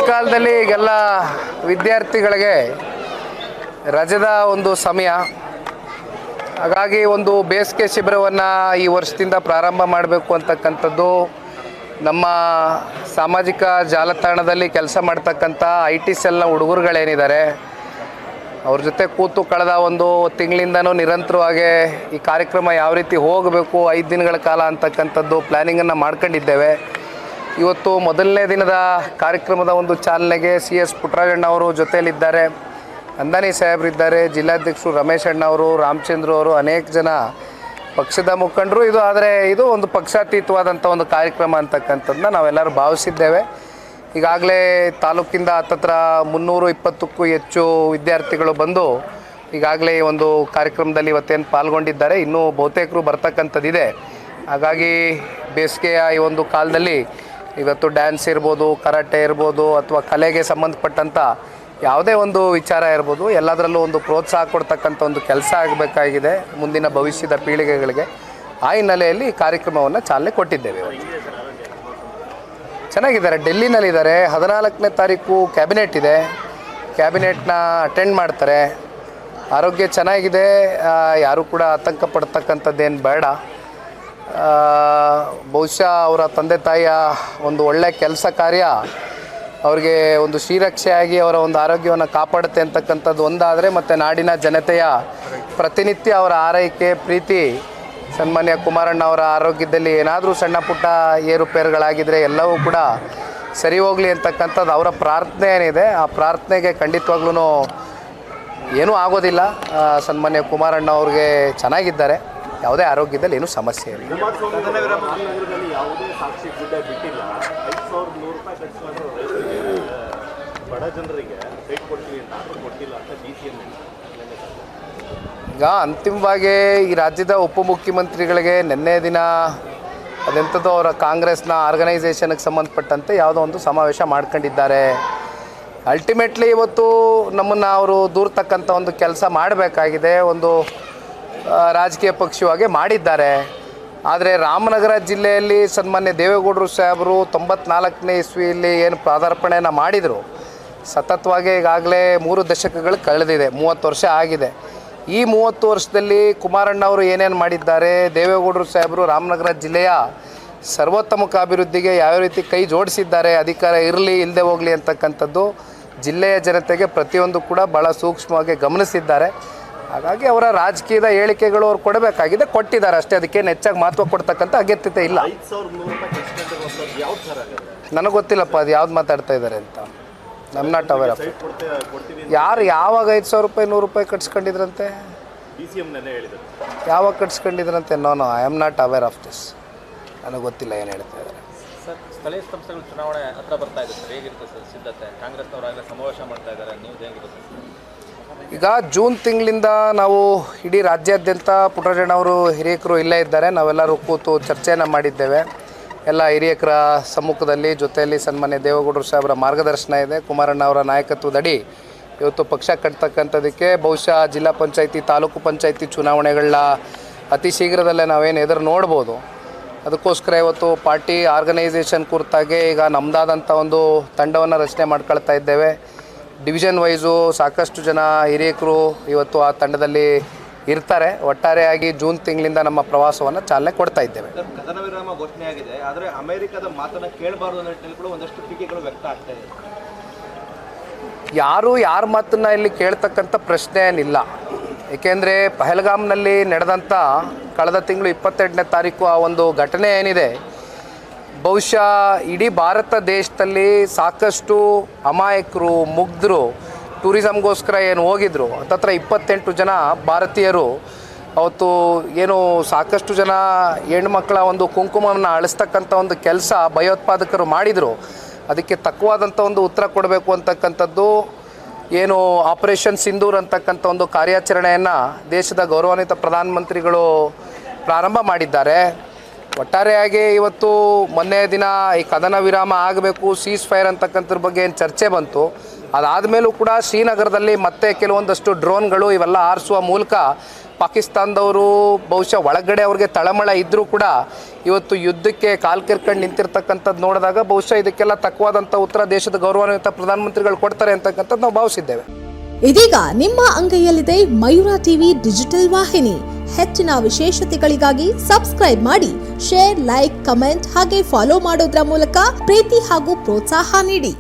ಕಾಲದಲ್ಲಿ ಈಗೆಲ್ಲ ವಿದ್ಯಾರ್ಥಿಗಳಿಗೆ ರಜದ ಒಂದು ಸಮಯ. ಹಾಗಾಗಿ ಒಂದು ಬೇಸಿಗೆ ಶಿಬಿರವನ್ನು ಈ ವರ್ಷದಿಂದ ಪ್ರಾರಂಭ ಮಾಡಬೇಕು ಅಂತಕ್ಕಂಥದ್ದು ನಮ್ಮ ಸಾಮಾಜಿಕ ಜಾಲತಾಣದಲ್ಲಿ ಕೆಲಸ ಮಾಡ್ತಕ್ಕಂಥ IT ಸೆಲ್ನ ಹುಡುಗರುಗಳೇನಿದ್ದಾರೆ ಅವ್ರ ಜೊತೆ ಕೂತು ಕಳೆದ ಒಂದು ತಿಂಗಳಿಂದನೂ ನಿರಂತರವಾಗಿ ಈ ಕಾರ್ಯಕ್ರಮ ಯಾವ ರೀತಿ ಹೋಗಬೇಕು 5 ದಿನಗಳ ಕಾಲ ಅಂತಕ್ಕಂಥದ್ದು ಪ್ಲ್ಯಾನಿಂಗನ್ನು ಮಾಡ್ಕೊಂಡಿದ್ದೇವೆ. ಇವತ್ತು ಮೊದಲನೇ ದಿನದ ಕಾರ್ಯಕ್ರಮದ ಒಂದು ಚಾಲನೆಗೆ CS ಪುಟ್ಟರಾಜಣ್ಣ ಅವರು ಜೊತೆಯಲ್ಲಿದ್ದಾರೆ, ಅಂದಾನಿ ಸಾಹೇಬರಿದ್ದಾರೆ, ಜಿಲ್ಲಾಧ್ಯಕ್ಷರು ರಮೇಶ್ ಅಣ್ಣ ಅವರು, ರಾಮಚಂದ್ರ ಅವರು, ಅನೇಕ ಜನ ಪಕ್ಷದ ಮುಖಂಡರು. ಇದು ಒಂದು ಪಕ್ಷಾತೀತವಾದಂಥ ಒಂದು ಕಾರ್ಯಕ್ರಮ ಅಂತಕ್ಕಂಥದ್ದನ್ನ ನಾವೆಲ್ಲರೂ ಭಾವಿಸಿದ್ದೇವೆ. ಈಗಾಗಲೇ ತಾಲೂಕಿಂದ ಹತ್ತತ್ರ 320ಕ್ಕೂ ಹೆಚ್ಚು ವಿದ್ಯಾರ್ಥಿಗಳು ಬಂದು ಈಗಾಗಲೇ ಈ ಒಂದು ಕಾರ್ಯಕ್ರಮದಲ್ಲಿ ಇವತ್ತೇನು ಪಾಲ್ಗೊಂಡಿದ್ದಾರೆ. ಇನ್ನೂ ಬಹುತೇಕರು ಬರ್ತಕ್ಕಂಥದ್ದಿದೆ. ಹಾಗಾಗಿ ಬೇಸಿಗೆಯ ಈ ಒಂದು ಕಾಲದಲ್ಲಿ ಇವತ್ತು ಡ್ಯಾನ್ಸ್ ಇರ್ಬೋದು, ಕರಾಟೆ ಇರ್ಬೋದು, ಅಥವಾ ಕಲೆಗೆ ಸಂಬಂಧಪಟ್ಟಂಥ ಯಾವುದೇ ಒಂದು ವಿಚಾರ ಇರ್ಬೋದು, ಎಲ್ಲದರಲ್ಲೂ ಒಂದು ಪ್ರೋತ್ಸಾಹ ಕೊಡ್ತಕ್ಕಂಥ ಒಂದು ಕೆಲಸ ಆಗಬೇಕಾಗಿದೆ ಮುಂದಿನ ಭವಿಷ್ಯದ ಪೀಳಿಗೆಗಳಿಗೆ. ಆ ಹಿನ್ನೆಲೆಯಲ್ಲಿ ಈ ಕಾರ್ಯಕ್ರಮವನ್ನು ಚಾಲನೆ ಕೊಟ್ಟಿದ್ದೇವೆ. ಚೆನ್ನಾಗಿದ್ದಾರೆ, ಡೆಲ್ಲಿನಲ್ಲಿದ್ದಾರೆ. 14ನೇ ತಾರೀಕು ಕ್ಯಾಬಿನೆಟ್ ಇದೆ, ಕ್ಯಾಬಿನೆಟ್ನ ಅಟೆಂಡ್ ಮಾಡ್ತಾರೆ. ಆರೋಗ್ಯ ಚೆನ್ನಾಗಿದೆ, ಯಾರೂ ಕೂಡ ಆತಂಕ ಪಡ್ತಕ್ಕಂಥದ್ದೇನು ಬೇಡ. ಬಹುಶಃ ಅವರ ತಂದೆ ತಾಯಿಯ ಒಂದು ಒಳ್ಳೆಯ ಕೆಲಸ ಕಾರ್ಯ ಅವ್ರಿಗೆ ಒಂದು ಶ್ರೀರಕ್ಷೆಯಾಗಿ ಅವರ ಒಂದು ಆರೋಗ್ಯವನ್ನು ಕಾಪಾಡುತ್ತೆ ಅಂತಕ್ಕಂಥದ್ದು ಒಂದಾದರೆ, ಮತ್ತು ನಾಡಿನ ಜನತೆಯ ಪ್ರತಿನಿತ್ಯ ಅವರ ಆರೈಕೆ ಪ್ರೀತಿ ಸನ್ಮಾನ್ಯ ಕುಮಾರಣ್ಣ ಅವರ ಆರೋಗ್ಯದಲ್ಲಿ ಏನಾದರೂ ಸಣ್ಣ ಪುಟ್ಟ ಏರುಪೇರುಗಳಾಗಿದ್ದರೆ ಎಲ್ಲವೂ ಕೂಡ ಸರಿ ಹೋಗಲಿ ಅಂತಕ್ಕಂಥದ್ದು ಅವರ ಪ್ರಾರ್ಥನೆ ಏನಿದೆ. ಆ ಪ್ರಾರ್ಥನೆಗೆ ಖಂಡಿತವಾಗ್ಲೂ ಏನೂ ಆಗೋದಿಲ್ಲ. ಸನ್ಮಾನ್ಯ ಕುಮಾರಣ್ಣ ಅವ್ರಿಗೆ ಚೆನ್ನಾಗಿದ್ದಾರೆ, ಯಾವುದೇ ಆರೋಗ್ಯದಲ್ಲಿ ಏನೂ ಸಮಸ್ಯೆ ಇಲ್ಲ. ಈಗ ಅಂತಿಮವಾಗಿ ಈ ರಾಜ್ಯದ ಉಪಮುಖ್ಯಮಂತ್ರಿಗಳಿಗೆ ನಿನ್ನೆ ದಿನ ಅದೆಂಥದ್ದು ಅವರ ಕಾಂಗ್ರೆಸ್ನ ಆರ್ಗನೈಸೇಷನ್ಗೆ ಸಂಬಂಧಪಟ್ಟಂತೆ ಯಾವುದೋ ಒಂದು ಸಮಾವೇಶ ಮಾಡ್ಕೊಂಡಿದ್ದಾರೆ. ಅಲ್ಟಿಮೇಟ್ಲಿ ಇವತ್ತು ನಮ್ಮನ್ನು ಅವರು ದೂರ್ತಕ್ಕಂಥ ಒಂದು ಕೆಲಸ ಮಾಡಬೇಕಾಗಿದೆ, ಒಂದು ರಾಜಕೀಯ ಪಕ್ಷವಾಗಿ ಮಾಡಿದ್ದಾರೆ. ಆದರೆ ರಾಮನಗರ ಜಿಲ್ಲೆಯಲ್ಲಿ ಸನ್ಮಾನ್ಯ ದೇವೇಗೌಡರು ಸಾಹೇಬರು 94ನೇ ಇಸ್ವಿಯಲ್ಲಿ ಏನು ಪಾದಾರ್ಪಣೆಯನ್ನು ಮಾಡಿದರು, ಸತತವಾಗಿ ಈಗಾಗಲೇ 3 ದಶಕಗಳು ಕಳೆದಿದೆ, 30 ವರ್ಷ ಆಗಿದೆ. ಈ 30 ವರ್ಷದಲ್ಲಿ ಕುಮಾರಣ್ಣ ಅವರು ಏನೇನು ಮಾಡಿದ್ದಾರೆ, ದೇವೇಗೌಡರು ಸಾಹೇಬರು ರಾಮನಗರ ಜಿಲ್ಲೆಯ ಸರ್ವೋತ್ತಮಕ ಅಭಿವೃದ್ಧಿಗೆ ಯಾವ ರೀತಿ ಕೈ ಜೋಡಿಸಿದ್ದಾರೆ, ಅಧಿಕಾರ ಇರಲಿ ಇಲ್ಲದೆ ಹೋಗಲಿ ಅಂತಕ್ಕಂಥದ್ದು ಜಿಲ್ಲೆಯ ಜನತೆಗೆ ಪ್ರತಿಯೊಂದು ಕೂಡ ಭಾಳ ಸೂಕ್ಷ್ಮವಾಗಿ ಗಮನಿಸಿದ್ದಾರೆ. ಹಾಗಾಗಿ ಅವರ ರಾಜಕೀಯದ ಹೇಳಿಕೆಗಳು ಅವ್ರು ಕೊಡಬೇಕಾಗಿದೆ, ಕೊಟ್ಟಿದ್ದಾರೆ ಅಷ್ಟೇ. ಅದಕ್ಕೇನು ಹೆಚ್ಚಾಗಿ ಮಹತ್ವ ಕೊಡ್ತಕ್ಕಂಥ ಅಗತ್ಯತೆ ಇಲ್ಲ. ನನಗೆ ಗೊತ್ತಿಲ್ಲಪ್ಪ ಅದು ಯಾವ್ದು ಮಾತಾಡ್ತಾ ಇದ್ದಾರೆ ಅಂತ. ನಮ್ಮ ನಾಟ್ ಅವೇರ್ ಆಫ್. ಯಾರು ಯಾವಾಗ 5,000 ರೂಪಾಯಿ 100 ರೂಪಾಯಿ ಕಟ್ಸ್ಕೊಂಡಿದ್ರಂತೆ, ಯಾವಾಗ ಕಟ್ಸ್ಕೊಂಡಿದ್ರಂತೆ? No I am not aware of this. ನನಗೆ ಗೊತ್ತಿಲ್ಲ ಏನು ಹೇಳ್ತಾ ಇದ್ದಾರೆ. ಸರ್, ಸ್ಥಳೀಯ ಸಂಸ್ಥೆಗಳು ಚುನಾವಣೆ ಹತ್ರ ಬರ್ತಾ ಇದೆ ಸರ್, ಹೇಗಿರುತ್ತೆ ಸರ್ ಸಿದ್ಧತೆ? ಕಾಂಗ್ರೆಸ್ನವರಾಗಲೇ ಸಮಾವೇಶ ಮಾಡ್ತಾ ಇದ್ದಾರೆ, ನೀವು ಹೇಗಿರುತ್ತೆ ಸರ್? ಈಗ ಜೂನ್ ತಿಂಗಳಿಂದ ನಾವು ಇಡೀ ರಾಜ್ಯಾದ್ಯಂತ ಪುಟ್ಟರಾಜಣ್ಣ ಅವರು ಹಿರಿಯಕರು ಇಲ್ಲೇ ಇದ್ದಾರೆ, ನಾವೆಲ್ಲರೂ ಕೂತು ಚರ್ಚೆಯನ್ನು ಮಾಡಿದ್ದೇವೆ. ಎಲ್ಲ ಹಿರಿಯಕರ ಸಮ್ಮುಖದಲ್ಲಿ ಜೊತೆಯಲ್ಲಿ ಸನ್ಮಾನ್ಯ ದೇವೇಗೌಡರು ಸಾಹೇಬರ ಮಾರ್ಗದರ್ಶನ ಇದೆ. ಕುಮಾರಣ್ಣ ಅವರ ನಾಯಕತ್ವದಡಿ ಇವತ್ತು ಪಕ್ಷ ಕಟ್ತಕ್ಕಂಥದ್ದಕ್ಕೆ ಬಹುಶಃ ಜಿಲ್ಲಾ ಪಂಚಾಯಿತಿ, ತಾಲೂಕು ಪಂಚಾಯಿತಿ ಚುನಾವಣೆಗಳನ್ನ ಅತಿ ಶೀಘ್ರದಲ್ಲೇ ನಾವೇನು ಎದುರು ನೋಡ್ಬೋದು. ಅದಕ್ಕೋಸ್ಕರ ಇವತ್ತು ಪಾರ್ಟಿ ಆರ್ಗನೈಸೇಷನ್ ಕುರಿತಾಗೆ ಈಗ ನಮ್ಮದಾದಂಥ ಒಂದು ತಂಡವನ್ನು ರಚನೆ ಮಾಡ್ಕೊಳ್ತಾ ಇದ್ದೇವೆ. ಡಿವಿಷನ್ ವೈಸು ಸಾಕಷ್ಟು ಜನ ಹಿರಿಯಕರು ಇವತ್ತು ಆ ತಂಡದಲ್ಲಿ ಇರ್ತಾರೆ. ಒಟ್ಟಾರೆಯಾಗಿ ಜೂನ್ ತಿಂಗಳಿಂದ ನಮ್ಮ ಪ್ರವಾಸವನ್ನು ಚಾಲನೆ ಕೊಡ್ತಾ ಇದ್ದೇವೆ. ಕದನ ವಿರಾಮ ಘೋಷಣೆ ಆಗಿದೆ, ಆದರೆ ಅಮೆರಿಕದ ಮಾತನ್ನು ಕೇಳಬಾರ್ದು ಅನ್ನೋ ನಿಟ್ಟಿನಲ್ಲಿ ಕೂಡ ಒಂದಷ್ಟು ಟೀಕೆಗಳು ವ್ಯಕ್ತ ಆಗ್ತಾ ಇದೆ. ಯಾರ ಮಾತನ್ನು ಇಲ್ಲಿ ಕೇಳ್ತಕ್ಕಂಥ ಪ್ರಶ್ನೆ ಏನಿಲ್ಲ. ಏಕೆಂದರೆ ಪಹಲ್ಗಾಮ್ನಲ್ಲಿ ನಡೆದಂಥ ಕಳೆದ ತಿಂಗಳು 22ನೇ ತಾರೀಕು ಆ ಒಂದು ಘಟನೆ ಏನಿದೆ, ಬಹುಶಃ ಇಡೀ ಭಾರತ ದೇಶದಲ್ಲಿ ಸಾಕಷ್ಟು ಅಮಾಯಕರು, ಮುಗ್ಧರು ಟೂರಿಸಮ್ಗೋಸ್ಕರ ಏನು ಹೋಗಿದ್ರು, ಹತ್ತತ್ರ 28 ಜನ ಭಾರತೀಯರು ಅವತ್ತು ಏನು ಸಾಕಷ್ಟು ಜನ ಹೆಣ್ಮಕ್ಳ ಒಂದು ಕುಂಕುಮವನ್ನು ಅಳಿಸ್ತಕ್ಕಂಥ ಒಂದು ಕೆಲಸ ಭಯೋತ್ಪಾದಕರು ಮಾಡಿದರು. ಅದಕ್ಕೆ ತಕ್ಕವಾದಂಥ ಒಂದು ಉತ್ತರ ಕೊಡಬೇಕು ಅಂತಕ್ಕಂಥದ್ದು ಏನು ಆಪರೇಷನ್ ಸಿಂಧೂರ್ ಅಂತಕ್ಕಂಥ ಒಂದು ಕಾರ್ಯಾಚರಣೆಯನ್ನು ದೇಶದ ಗೌರವಾನ್ವಿತ ಪ್ರಧಾನಮಂತ್ರಿಗಳು ಪ್ರಾರಂಭ ಮಾಡಿದ್ದಾರೆ. ಒಟ್ಟಾರೆಯಾಗಿ ಇವತ್ತು ಮೊನ್ನೆ ದಿನ ಈ ಕದನ ವಿರಾಮ ಆಗಬೇಕು, ಸೀಸ್ ಫೈರ್ ಅಂತಕ್ಕಂಥದ್ರ ಬಗ್ಗೆ ಏನು ಚರ್ಚೆ ಬಂತು, ಅದಾದಮೇಲೂ ಕೂಡ ಶ್ರೀನಗರದಲ್ಲಿ ಮತ್ತೆ ಕೆಲವೊಂದಷ್ಟು ಡ್ರೋನ್ಗಳು ಇವೆಲ್ಲ ಹಾರಿಸುವ ಮೂಲಕ ಪಾಕಿಸ್ತಾನದವರು ಬಹುಶಃ ಒಳಗಡೆ ಅವ್ರಿಗೆ ತಳಮಳ ಇದ್ದರೂ ಕೂಡ ಇವತ್ತು ಯುದ್ಧಕ್ಕೆ ಕಾಲು ಕೆರ್ಕೊಂಡು ನಿಂತಿರ್ತಕ್ಕಂಥದ್ದು ನೋಡಿದಾಗ ಬಹುಶಃ ಇದಕ್ಕೆಲ್ಲ ತಕ್ಕವಾದಂಥ ಉತ್ತರ ದೇಶದ ಗೌರವಾನ್ವಿತ ಪ್ರಧಾನಮಂತ್ರಿಗಳು ಕೊಡ್ತಾರೆ ಅಂತಕ್ಕಂಥದ್ದು ನಾವು ಭಾವಿಸಿದ್ದೇವೆ. ಇದೀಗ ನಿಮ್ಮ ಅಂಗೈಯಲ್ಲಿದೆ ಮಯೂರ ಟಿವಿ ಡಿಜಿಟಲ್ ವಾಹಿನಿ. ಹೆಚ್ಚಿನ ವಿಶೇಷತೆಗಳಿಗಾಗಿ ಸಬ್ಸ್ಕ್ರೈಬ್ ಮಾಡಿ, ಶೇರ್, ಲೈಕ್, ಕಮೆಂಟ್ ಹಾಗೆ ಫಾಲೋ ಮಾಡೋದ್ರ ಮೂಲಕ ಪ್ರೀತಿ ಹಾಗೂ ಪ್ರೋತ್ಸಾಹ ನೀಡಿ.